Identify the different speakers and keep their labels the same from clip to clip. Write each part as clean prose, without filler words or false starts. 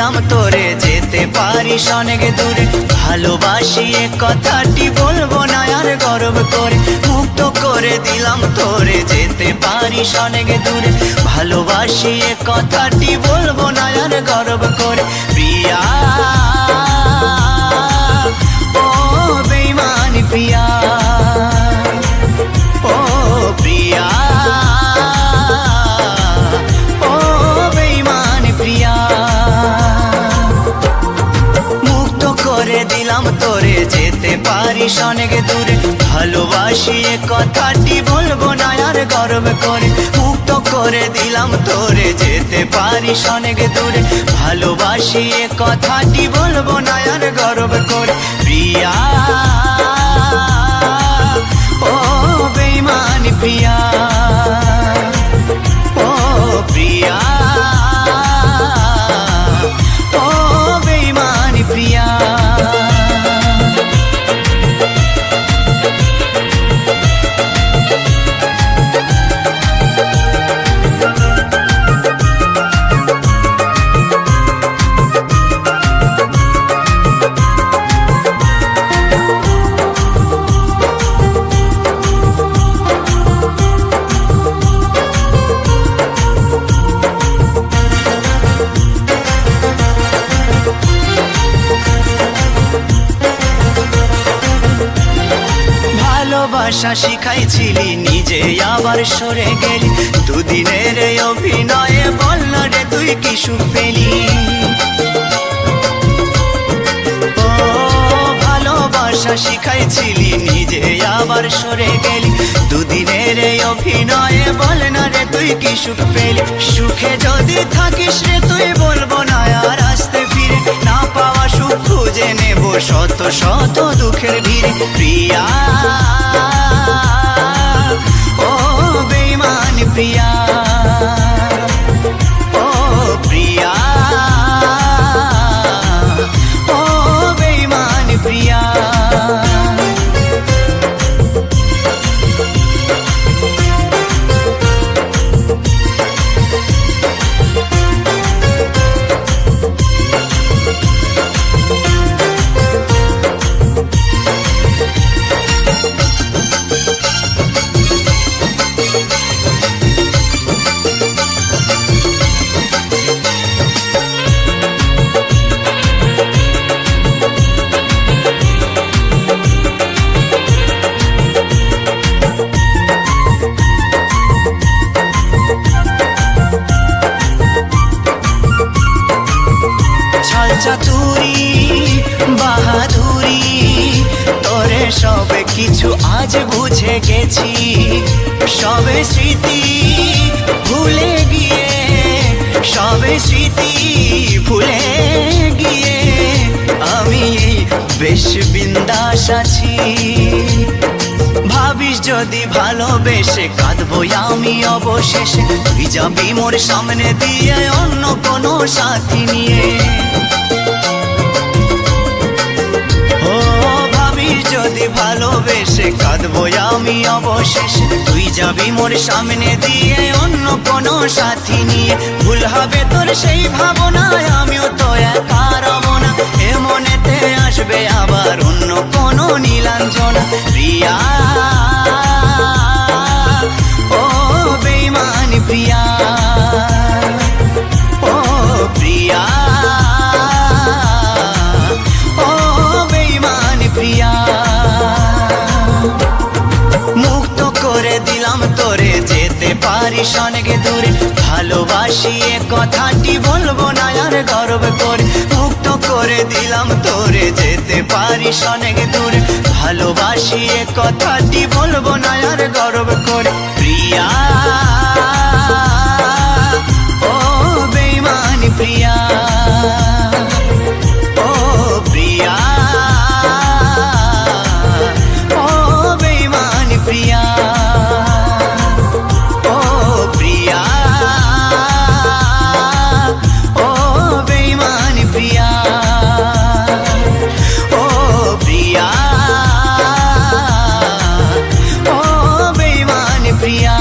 Speaker 1: দিলাম তোরে যেতে পারিস অনেক দূরে। ভালোবাসি এ কথাটি বলবো না আর গর্ব করে। মুক্ত করে দিলাম তোরে যেতে পারিস অনেক দূরে। ভালোবাসি এ কথাটি বলবো না আর গর্ব করে। প্রিয়া ও বেঈমানি প্রিয়া, ও প্রিয়া, ও বেঈমানি প্রিয়া। মুক্ত করে দিলাম তোরে যেতে পারিস অনেক দূরে। ভালোবাসি এ কথাটি বলবো না আর গর্ব করে। মুক্ত করে দিলাম তোরে যেতে পারিস অনেক দূরে। ভালোবাসি এ কথাটি বলবো না আর গর্ব করে। প্রিয়া ও বেঈমানি প্রিয়া, ও প্রিয়া, ও বেঈমানি প্রিয়া। ভালোবাসা শিখাইছিলি নিজে আবার সরে গেলি। দুদিনের অভিনয়ে বল না রে তুই কি সুখ পেলি। ও ভালোবাসা শিখাইছিলি নিজে আবার সরে গেলি। দুদিনের অভিনয়ে বল না রে তুই কি সুখ পেলি। সুখে যদি থাকিস রে তুই বলবো না আর আসতে ফিরে। না পাওয়া সুখ খুঁজে নেব শত শত দুঃখের ভিড়ে। প্রিয়া ও বেঈমানি প্রিয়া, ও প্রিয়া, ও বেঈমানি প্রিয়া। চাতুরি বাহাদুরি তোরে সবে কিছু আজ বুঝে গেছি। সবে স্মৃতি ভুলে গিয়ে, সবে স্মৃতি ভুলে গিয়ে আমি বেশ বিন্দাস আছি। ভাবিস যদি ভালোবেসে কাঁদবো আমি অবশেষে। তুই যাবি মোর সামনে দিয়ে অন্য কোনো সাথী নিয়ে। ও ভাবিস যদি ভালোবেসে কাঁদবো আমি অবশেষে। তুই যাবি মোর সামনে দিয়ে অন্য কোনো সাথী নিয়ে। ভুল হবে তোর সেই ভাবনায় আমিও তো একা রব না। এ মনেতে আসবে আবার অন্য কোনো নীলাঞ্জনা। প্রিয়া ও বেঈমানি প্রিয়া, ও প্রিয়া, ও বেঈমানি প্রিয়া। মুক্ত করে দিলাম তোরে যেতে পারিস অনেক দূরে। ভালোবাসি এ কথাটি বলবো না আর গর্ব করে। মুক্ত করে দিলাম তোরে যেতে পারিস অনেক দূরে। ভালোবাসি এ কথাটি বলবো না আর গর্ব করে। প্রিয়া ও বেঈমানি প্রিয়া, ও প্রিয়া, ও বেঈমানি প্রিয়া, ও প্রিয়া, ও বেঈমানি প্রিয়া, ও প্রিয়া, ও বেঈমানি প্রিয়া।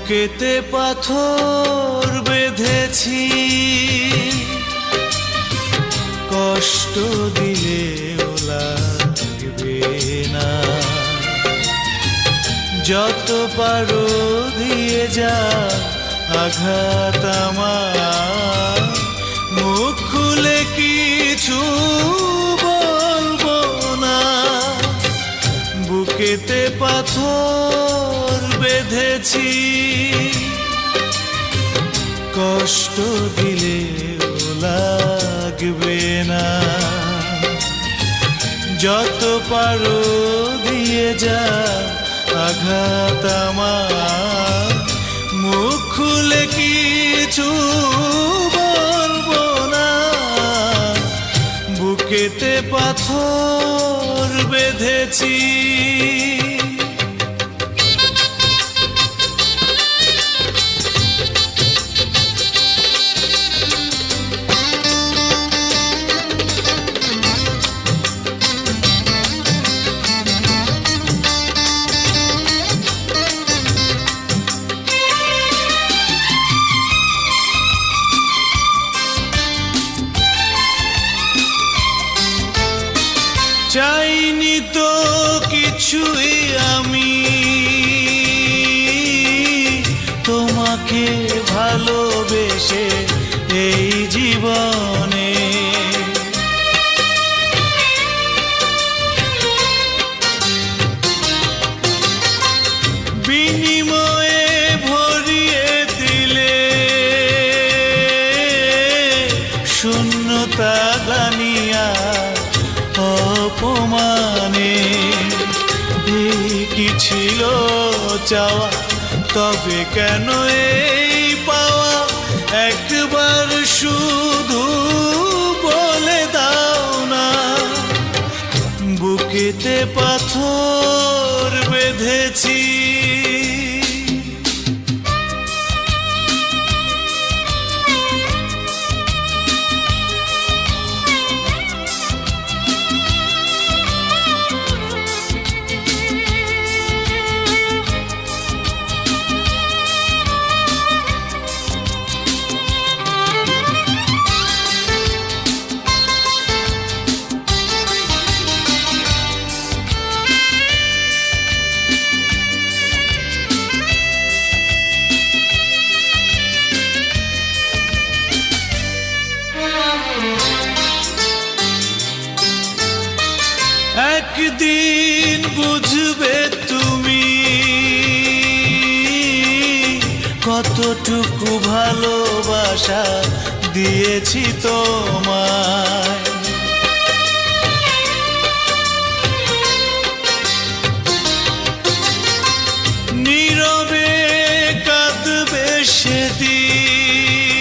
Speaker 1: বুকেতে পাথর বেঁধেছি, কষ্ট দিলেও লাগবে না। যত পারো দিয়ে যা আঘাত আমার, মুখ খুলে কিছু বলবো না। বুকেতে পাথর বেঁধেছি, কষ্ট দিলেও লাগবে না। যত পারো দিয়ে যা আঘাত আমার, মুখ খুলে কিছু বলবো না। বুকেতে পাথর বেঁধেছি। চাইনি তো কিছুই আমি, তোমাকে ভালোবেসে এই জীবনে। বিনিময়ে ভরিয়ে দিলে শূন্যতা গানিয়া অপমানে। এই কি ছিল চাওয়া, তবে কেন এই পাওয়া? একবার শুধু বলে দাও না। বুকেতে পাথর বেঁধেছি, একদিন বুঝবে তুমি কতটুকু ভালোবাসা দিয়েছি তোমায়। নীরবে কাঁদবে সেদিন,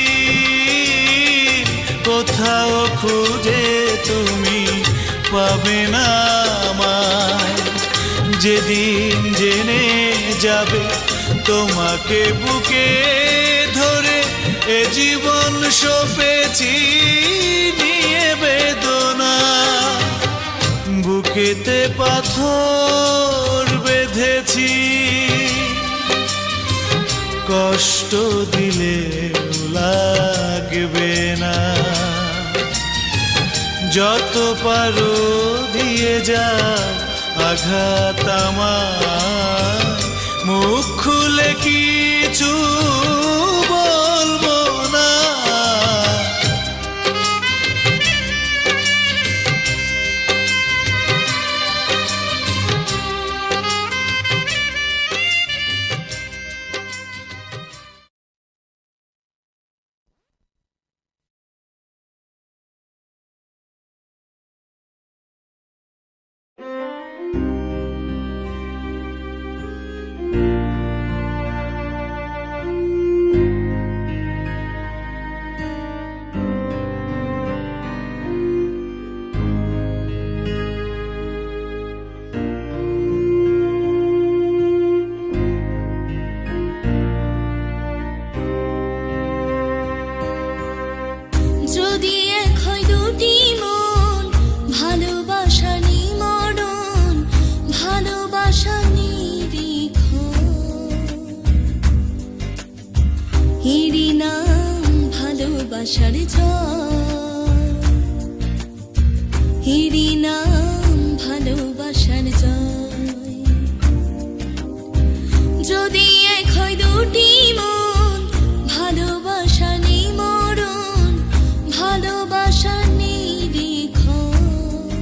Speaker 1: কোথাও খুঁজে তুমি পাবে না আমায়। যেদিন জেনে যাবে তোমাকে বুকে ধরে, এ জীবন সপেছি নিয়ে বেদনা। বুকেতে পাথর বেঁধেছি, কষ্ট দিলেও লাগবে না। যত পারো দিয়ে যা আঘাত আমার, মুখ খুলে কিছু বলবো না।
Speaker 2: ভালোবাসার জয়, এরই নাম ভালোবাসার জয়। যদি এক হয় দুটি মন, ভালোবাসা নেই মরণ, ভালোবাসা নেই দ্বিক্ষণ,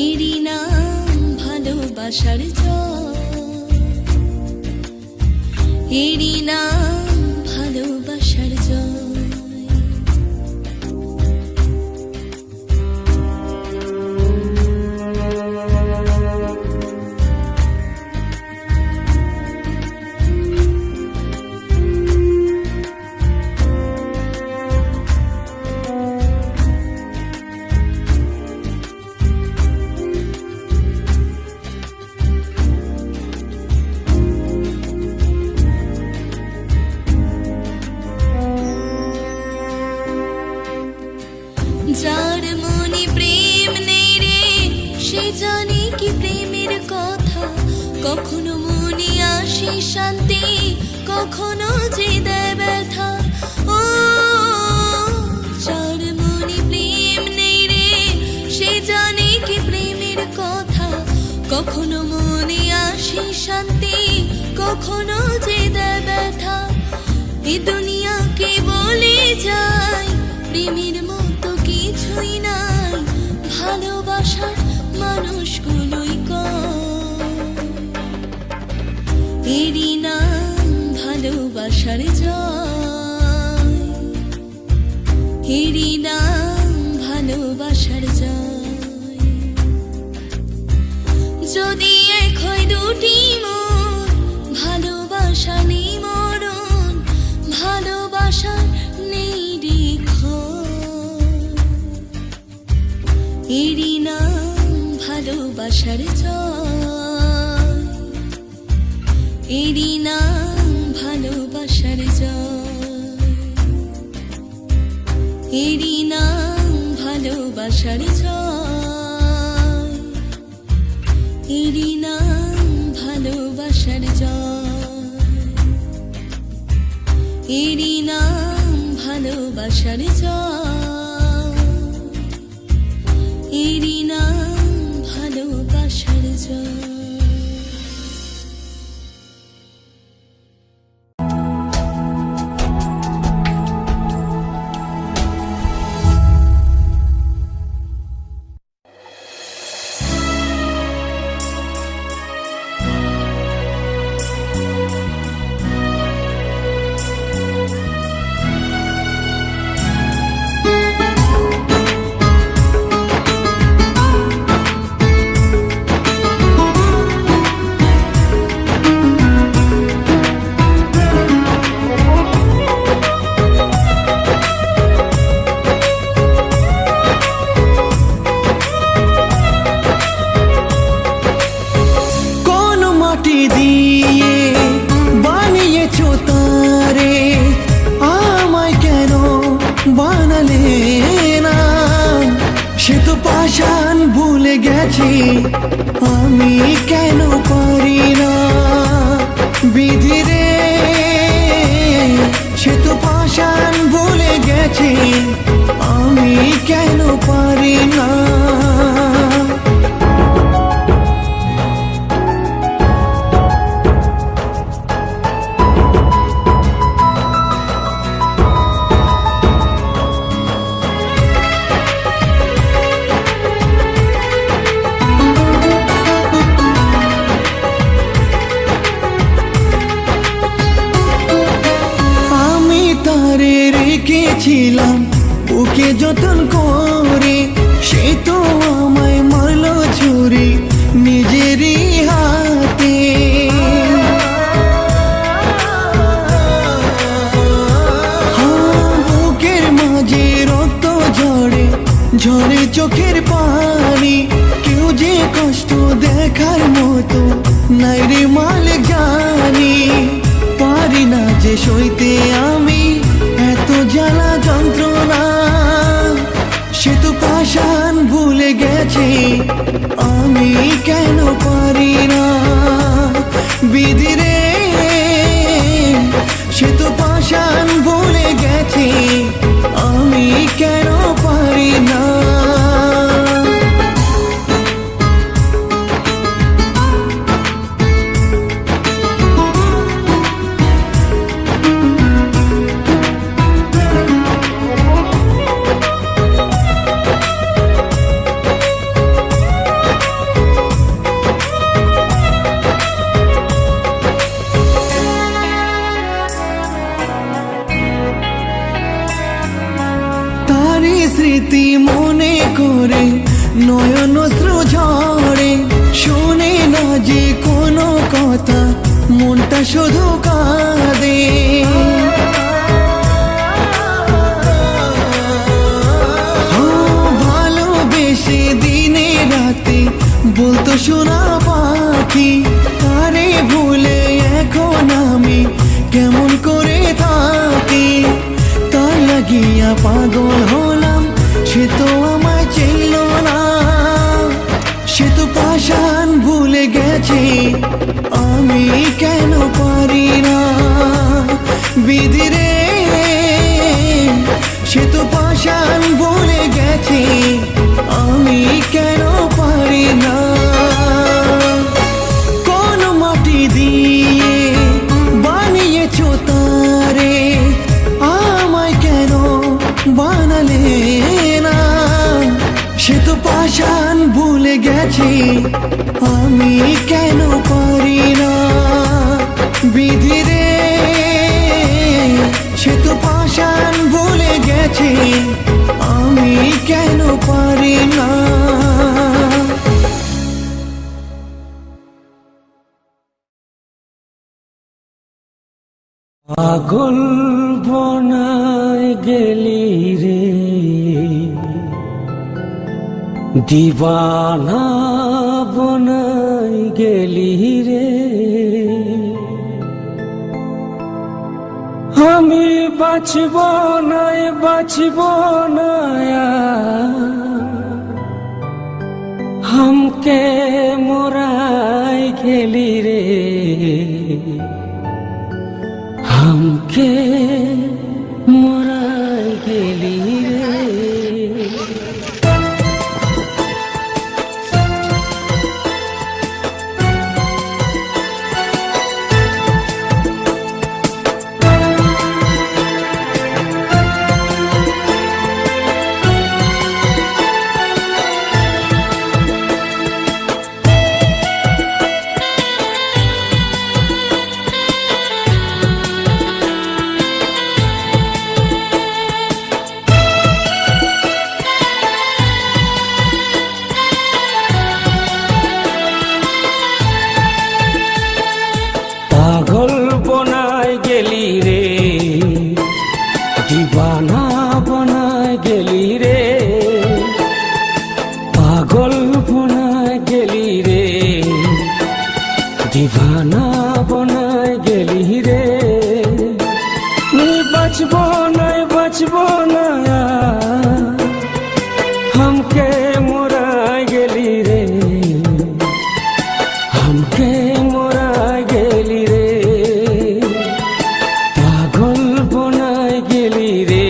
Speaker 2: এরই নাম ভালোবাসার জয়, এরই নাম ভালোবাসার জয়। যার মনে প্রেম নেই রে, সে জানে কি প্রেমের কথা, কখনো মনে আসে শান্তি, কখনো যে দেয় ব্যথা। ও যার মনে প্রেম নেই রে, সে জানে কি প্রেমের কথা, কখনো মনে আসে শান্তি, কখনো যে দেয় ব্যথা। এ দুনিয়াকে বলে যায় প্রেমের মতো কিছুই নাই, ভালোবাসার মানুষগুলোই কয়, এরই নাম ভালোবাসার জয়, এরই নাম ভালোবাসার জয়। যদি এক হয় দুটি মন, ভালোবাসা নেই মরণ, ভালোবাসার নেই দ্বিক্ষণ, এরই নাম ভালোবাসার জয়, এরই নাম ভালোবাসার জয়, এরই নাম ভালোবাসার জয়, এরই নাম ভালোবাসার জয়, এরই নাম ভালোবাসার জয়, এরই নাম ভালোবাসার জয়।
Speaker 3: আমি কেন পারি না বিধি রে, সে তো পাষাণ ভুলে গেছে, আমি কেন পারি না। রেখেছিলাম ওকে যতন করে, সে তো আমায় মারলো ছুরি নিজেরই হাতে। বুকের মাঝে রক্ত ঝরে ঝরে চোখের পানি, কেউ যে কষ্ট দেখার মতো নাই রে মালিক জানি। পারি না যে সইতে আমি এত জ্বালা যন্ত্রণা, সে তো পাষাণ ভুলে গেছে, আমি কেন পারি না বিধি রে, সে তো পাষাণ মনটা শুধু কাঁদে। ভালোবেসে দিনে রাতে বলতো সোনা পাখি, তারে ভুলে এখন আমি কেমন করে থাকি। তার লাগিয়া পাগল হলাম, সে তো আমায় চিনল না। সে তো পাষাণ ভুলে গেছে, আমি কেন পারি না। বিধি রে, সে তো পাষাণ ভুলে গেছে, আমি কেন পারি না। কোন মাটি দিয়ে বানিয়েছো তারে, আমায় কেন বানালে না। সে তো পাষাণ ভুলে গেছে, আমি কেন পারি না। বিধি রে, সে তো পাষাণ ভুলে গেছে, আমি কেন পারি না।
Speaker 4: পাগল বনায় গেলি রে, দিবানা বনায় গেলি রে। আমি বাঁচব না हमके मोराय गेली रे, हमके मोराय गेली रे। পাগল বনায় গেলি রে, দিবানা বনায় গেলি রে। পাগল বনায় গেলি রে, দিবানা বনায় গেলি রে। বাঁচব না हमके मोराय गेली रे, हमके मोराय गेली रे। पागल बनाय गेली रे,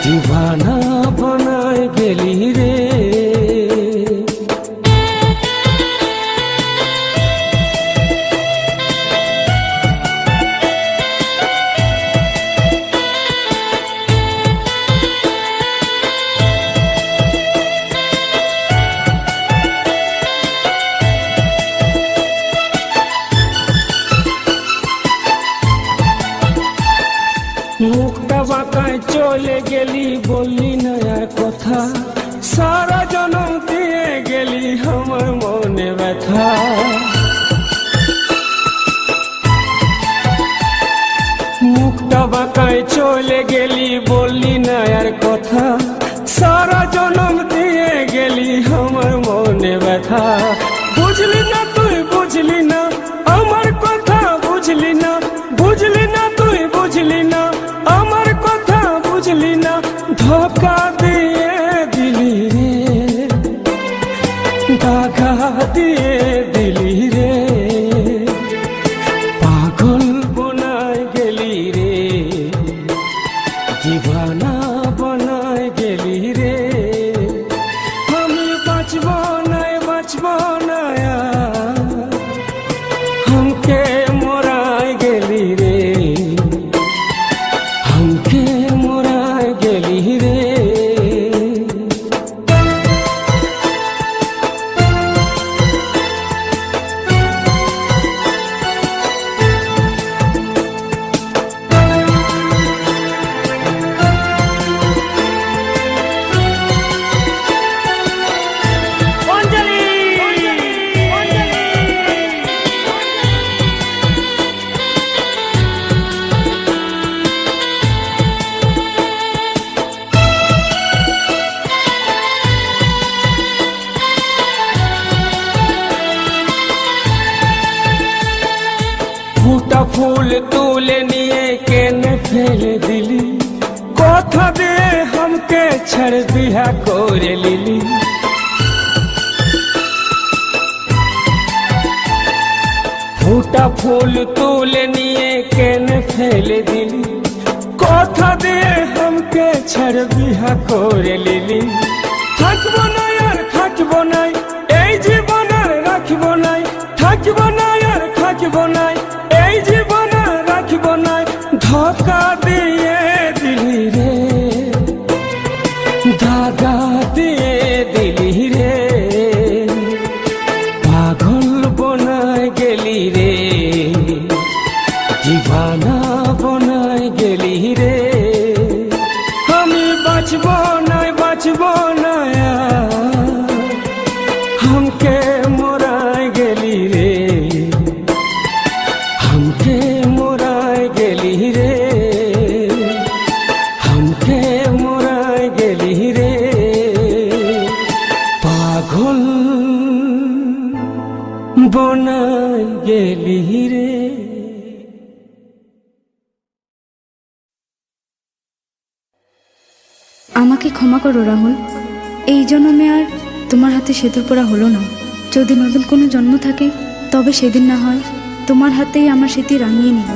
Speaker 4: दीवाना बनाय गेली रे। মুখটা বাঁকায় চলে গেলি, বললি না আর কথা। সারা জনম দিয়ে গেলি আমার মনে ব্যথা। মুখটা বাঁকায় চলে গেলি, বললি না আর কথা। সারা জনম দিয়ে গেলি আমার মনে ব্যথা। বুঝলি না তুই, বুঝলি না আমার কথা, বুঝলি না, বুঝলি না তুই, বুঝলি না আমার কথা, বুঝলি না। ধোকা দিয়ে দিলি রে, দাগা দিয়ে দিলি রে। পাগল বনায় গেলি রে, দিবানা বনায় গেলি রে। আমি বাঁচব না हमके मोराय गेली रे, हमके मोराय गेली रे। ফুল তুলে নিয়ে কেনে ফেলে দিলি, কথা দিয়ে हमके छड़ बिहा করে লিলি। ফুটা ফুল তুলে নিয়ে কেনে ফেলে দিলি, কথা দিয়ে हमके छड़ बिहा করে লিলি। থাকবো না আর থাকবো না এই জীবন আর রাখবো না, থাকবো না আর থাকবো না এই জীবন আর রাখবো না। ধোঁকা দিয়ে দিলি রে, দাগা দিয়ে দিলি রে, পাগল বনায় গেলি রে, দিবানা বনায় গেলি রে। আমি বাঁচবো না বাঁচবো না हमके मोराय गेली रे, हमके मोराय गेली रे, हमके मोराय गेली रे, पागल बनाय गेली रे।
Speaker 5: আমাকে ক্ষমা করো রাহুল, এই জন্মে আর তোমার হাতে সেতুর পড়া হলো না। যদি নতুন কোনো জন্ম থাকে তবে সেদিন না হয় তোমার হাতেই আমার স্মৃতি রাঙিয়ে নিব।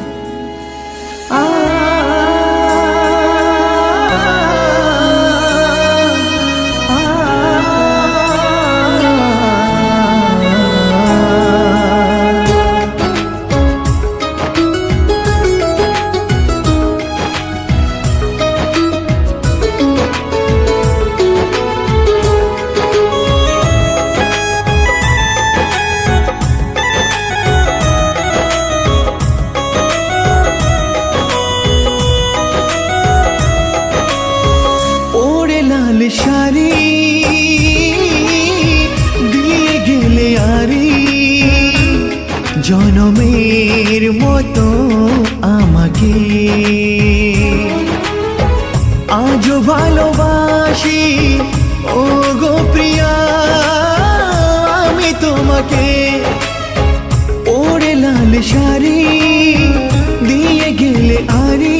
Speaker 3: শাড়ি দিয়ে গেলে আরি, জনমের মতো আমাকে আজও ভালোবাসি ও গো প্রিয়া আমি তোমাকে। ওরে লাল শাড়ি দিয়ে গেলে আরি,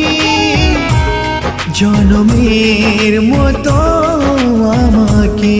Speaker 3: জনমের মতো আমাকে।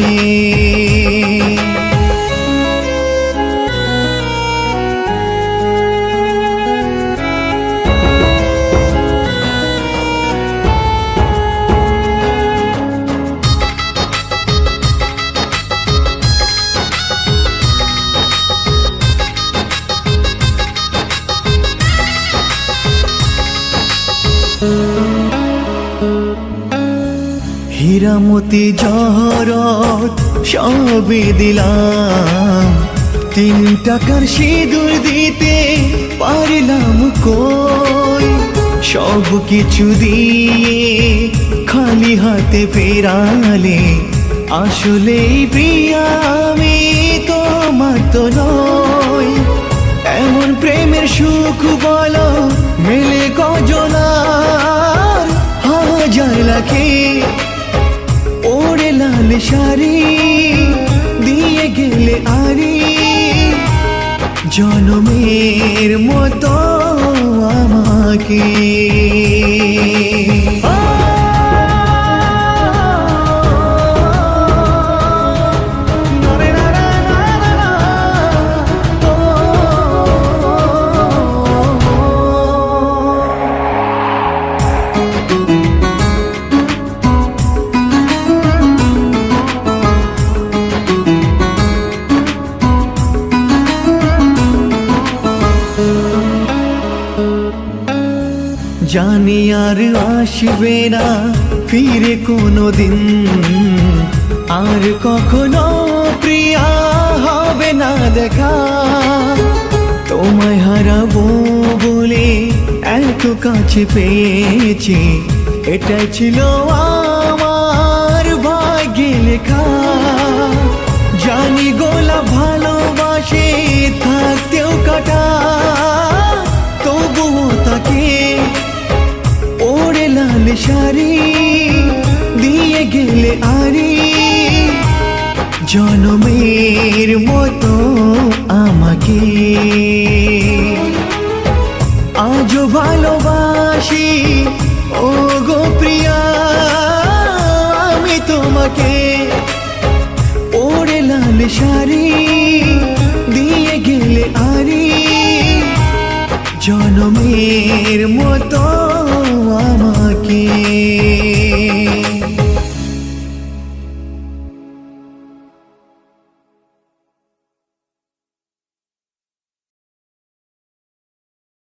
Speaker 3: হীরামতি জহরত সবে দিলাম, 3 টাকার সিঁদুর দিতে পারলাম কই। সব কিছু দিয়ে খালি হাতে ফেরালে আসলেই প্রিয়া আমি তোমার তো নই। এমন প্রেমের সুখ বলো মেলে কজনার, হাজার লাখে। ওরে লাল শাড়ি দিয়ে গেলে আরি, জনমের মতো আমাকে। জানি আর আসবে না ফিরে কোনো দিন, আর কখনো প্রিয়া হবে না দেখা। তোমায় হারাবো বলে এত কাছে পেয়েছি, এটাই ছিল আমার ভাগ্যে লেখা। জানি গোলা ভালোবাসে থাকতেও কাটা, তবুও তাকে ওরে লাল শাড়ি দিয়ে গেলে আরি, জনমের মতো আমাকে। আজও ভালোবাসি ও গো প্রিয়া আমি তোমাকে। ওরে লাল শাড়ি দিয়ে গেলে আরি জনমের মতো